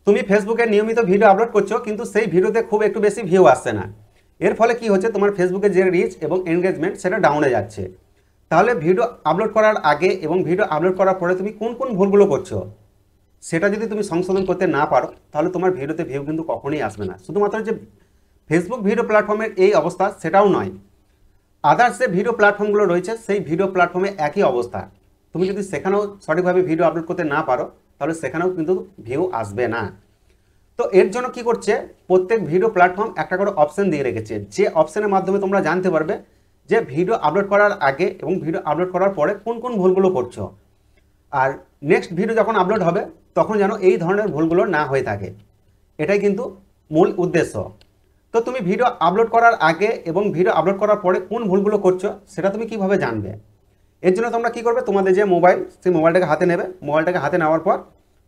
তুমি ফেসবুকে নিয়মিত ভিডিও আপলোড করছো কিন্তু সেই ভিডিওতে খুব একটু বেশি ভিউ আসছে না। এর ফলে কি হচ্ছে, তোমার ফেসবুকের যে রিচ এবং এনগেজমেন্ট সেটা ডাউনে যাচ্ছে। তাহলে ভিডিও আপলোড করার আগে এবং ভিডিও আপলোড করার পরে তুমি কোন কোন ভুলগুলো করছো সেটা যদি তুমি সংশোধন করতে না পারো তাহলে তোমার ভিডিওতে ভিউ কিন্তু কখনোই আসবে না। শুধুমাত্র যে ফেসবুক ভিডিও প্ল্যাটফর্মের এই অবস্থা সেটাও নয়, আদার্স যে ভিডিও প্ল্যাটফর্মগুলো রয়েছে সেই ভিডিও প্ল্যাটফর্মে একই অবস্থা। তুমি যদি সেখানেও সঠিকভাবে ভিডিও আপলোড করতে না পারো তাহলে সেখানেও কিন্তু ভিউ আসবে না। তো এর জন্য কি করছে, প্রত্যেক ভিডিও প্ল্যাটফর্ম একটা করে অপশন দিয়ে রেখেছে, যে অপশনের মাধ্যমে তোমরা জানতে পারবে যে ভিডিও আপলোড করার আগে এবং ভিডিও আপলোড করার পরে কোন কোন ভুলগুলো করছো। আর নেক্সট ভিডিও যখন আপলোড হবে তখন যেন এই ধরনের ভুলগুলো না হয়ে থাকে, এটাই কিন্তু মূল উদ্দেশ্য। তো তুমি ভিডিও আপলোড করার আগে এবং ভিডিও আপলোড করার পরে কোন ভুলগুলো করছো সেটা তুমি কিভাবে জানবে? এর জন্য তোমরা কি করবে, তোমাদের যে মোবাইল সেই মোবাইলটাকে হাতে নেবে, মোবাইলটাকে হাতে নেওয়ার পর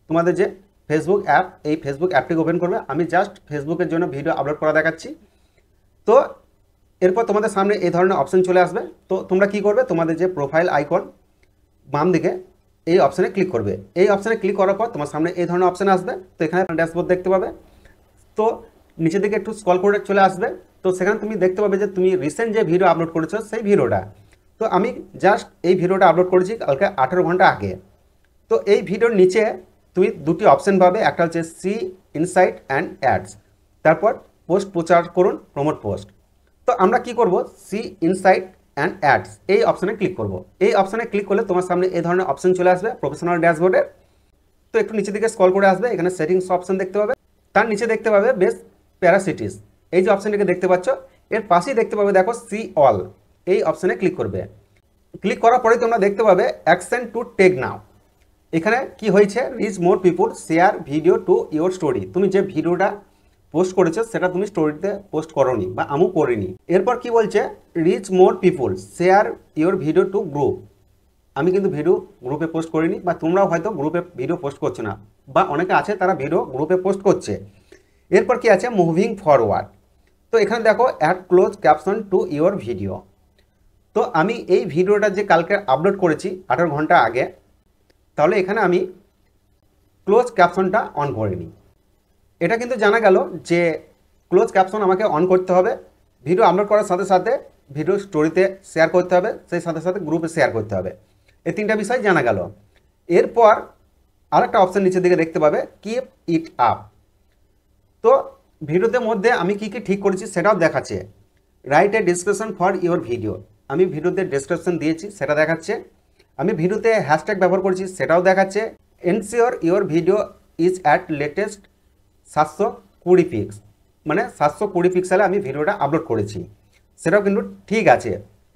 তোমাদের যে ফেসবুক অ্যাপ, এই ফেসবুক অ্যাপটিকে ওপেন করবে। আমি জাস্ট ফেসবুকের জন্য ভিডিও আপলোড করা দেখাচ্ছি। তো এরপর তোমাদের সামনে এই ধরনের অপশন চলে আসবে। তো তোমরা কি করবে, তোমাদের যে প্রোফাইল আইকন বাম দিকে এই অপশানে ক্লিক করবে। এই অপশানে ক্লিক করার পর তোমার সামনে এই ধরনের অপশান আসবে। তো এখানে ড্যাশবোর্ড দেখতে পাবে। তো নিচের দিকে একটু স্ক্রল করে চলে আসবে। তো সেখানে তুমি দেখতে পাবে যে তুমি রিসেন্ট যে ভিডিও আপলোড করেছো সেই ভিডিওটা। তো আমি জাস্ট এই ভিডিওটা আপলোড করেছি কালকে 18 ঘন্টা আগে। তো এই ভিডিওর নিচে তুমি দুটি অপশন পাবে, একটা হচ্ছে সি ইনসাইট অ্যান্ড অ্যাডস, তারপর পোস্ট প্রচার করুন প্রমোট পোস্ট। তো আমরা কি করব, সি ইনসাইট অ্যান্ড অ্যাডস এই অপশানে ক্লিক করব। এই অপশানে ক্লিক করলে তোমার সামনে এই ধরনের অপশন চলে আসবে প্রফেশনাল ড্যাশবোর্ডের। তো একটু নিচের দিকে স্ক্রল করে আসবে, এখানে সেটিংস অপশন দেখতে পাবে। তার নিচে দেখতে পাবে বেস্ট প্যারাসিটিস, এই যে অপশানটিকে দেখতে পাচ্ছ এর পাশেই দেখতে পাবে দেখো সি অল, এই অপশানে ক্লিক করবে। ক্লিক করার পরে তোমরা দেখতে পাবে অ্যাকশন টু টেক নাও। এখানে কি হয়েছে, rich more people share video to your story. তুমি যে ভিডিওটা পোস্ট করেছো সেটা তুমি স্টোরিতে পোস্ট করোনি বা আমিও করিনি। এরপর কি বলছে, reach more people share your video to group. আমি কিন্তু ভিডিও গ্রুপে পোস্ট করিনি, বা তোমরাও হয়তো গ্রুপে ভিডিও পোস্ট করছো না, বা অনেকে আছে তারা ভিডিও গ্রুপে পোস্ট করছে। এরপর কি আছে, মুভিং ফরওয়ার্ড। তো এখানে দেখো add close caption to your video. তো আমি এই ভিডিওটা যে কালকে আপলোড করেছি 18 ঘন্টা আগে, তাহলে এখানে আমি ক্লোজ ক্যাপশনটা অন করিনি। এটা কিন্তু জানা গেল যে ক্লোজ ক্যাপশন আমাকে অন করতে হবে, ভিডিও আপলোড করার সাথে সাথে ভিডিও স্টোরিতে শেয়ার করতে হবে, সেই সাথে সাথে গ্রুপে শেয়ার করতে হবে। এই তিনটা বিষয় জানা গেল। এরপর আরেকটা অপশন নিচের দিকে দেখতে পাবে কিপ ইট আপ। তো ভিডিওতে মধ্যে আমি কি কি ঠিক করেছি সেটাও দেখাচ্ছে। Write a description for your video, আমি ভিডিওতে ডেসক্রিপশন দিয়েছি সেটা দেখাচ্ছে। আমি ভিডিওতে হ্যাশট্যাগ ব্যবহার করেছি সেটাও দেখাচ্ছে। Ensure your video is at latest 720 pix, মানে 720 পিক্সেলে আমি ভিডিওটা আপলোড করেছি, সেটাও কিন্তু ঠিক আছে।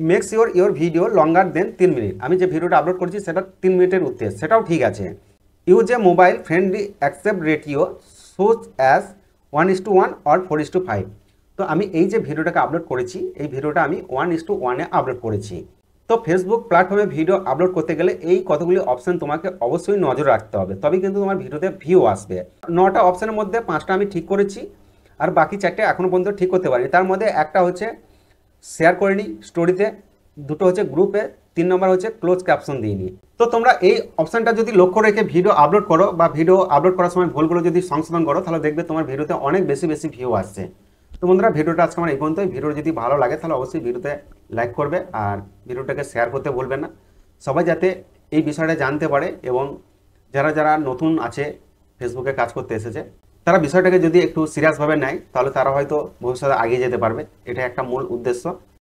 Make sure your video longer than 3 minute, আমি যে ভিডিওটা আপলোড করেছি সেটা 3 মিনিটের উত্তর, সেটাও ঠিক আছে। Use a mobile friendly accept ratio such as 1:1 or 4:5। তো আমি এই যে ভিডিওটাকে আপলোড করেছি এই ভিডিওটা আমি 1:1-এ আপলোড করেছি। তো ফেসবুক প্ল্যাটফর্মে ভিডিও আপলোড করতে গেলে এই কতগুলি অপশন তোমাকে অবশ্যই নজর রাখতে হবে, তবে কিন্তু তোমার ভিডিওতে ভিউ আসবে। 9টা অপশনের মধ্যে 5টা আমি ঠিক করেছি, আর বাকি 4টে এখনও পর্যন্ত ঠিক করতে পারিনি। তার মধ্যে একটা হচ্ছে শেয়ার করিনি স্টোরিতে, দুটো হচ্ছে গ্রুপে, 3 নম্বর হচ্ছে ক্লোজ ক্যাপশন দিইনি। তো তোমরা এই অপশনটা যদি লক্ষ্য রেখে ভিডিও আপলোড করো বা ভিডিও আপলোড করার সময় ভুলগুলো যদি সংশোধন করো তাহলে দেখবে তোমার ভিডিওতে অনেক বেশি ভিউ আসছে। তো বন্ধুরা, ভিডিওটা আজকে আমার এই পর্যন্তই। ভিডিওটা যদি ভালো লাগে তাহলে অবশ্যই ভিডিওতে লাইক করবে আর ভিডিওটাকে শেয়ার করতে ভুলবেন না, সবাই যাতে এই বিষয়টা জানতে পারে। এবং যারা যারা নতুন আছে ফেসবুকে কাজ করতে এসেছে তারা বিষয়টাকে যদি একটু সিরিয়াসভাবে নেয় তাহলে তারা হয়তো ভবিষ্যতে এগিয়ে যেতে পারবে, এটা একটা মূল উদ্দেশ্য।